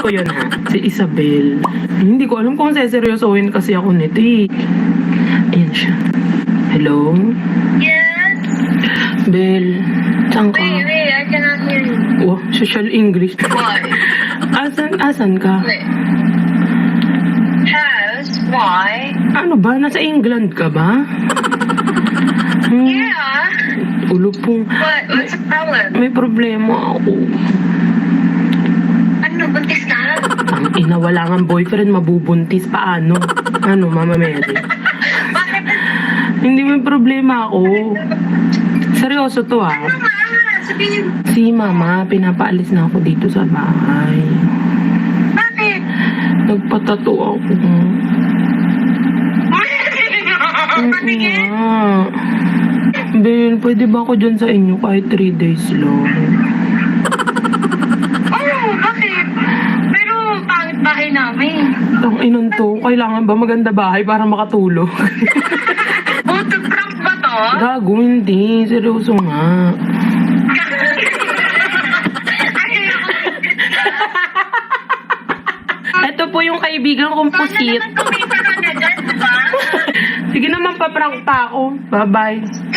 ko yun ha. Si Isabel. Hindi ko alam kung seseryosohin kasi ako nito eh. Ayan siya. Hello? Yes. Bel, saan ka? Wait, I cannot hear you. Oh, social English. Why? Asan ka? Wait. House? Why? Ano ba? Nasa England ka ba? Yeah. Ulo pong. What? What's the problem? May problema ako. Ano, buntis ka? Ang ina, wala nga boyfriend, mabubuntis. Paano? Ano, Mama Mary? Bakit? Hindi may problema ako. Seryoso to ah. Ano nga? Sabihin. Si Mama, pinapaalis na ako dito sa bahay. Bakit? Nagpatato ako. Patingin? Nga. Ben, pwede ba ako dyan sa inyo kahit 3 days lang? Oh, bakit? Pero pangit bahay namin. Ang inon to, kailangan ba maganda bahay para makatulog? Autograph ba to? Gago, hindi. Seryoso nga. Ito po yung kaibigan kong Sana pusit. naman kumita ka na dyan, diba? Sige naman, paprank pa ako. Bye-bye.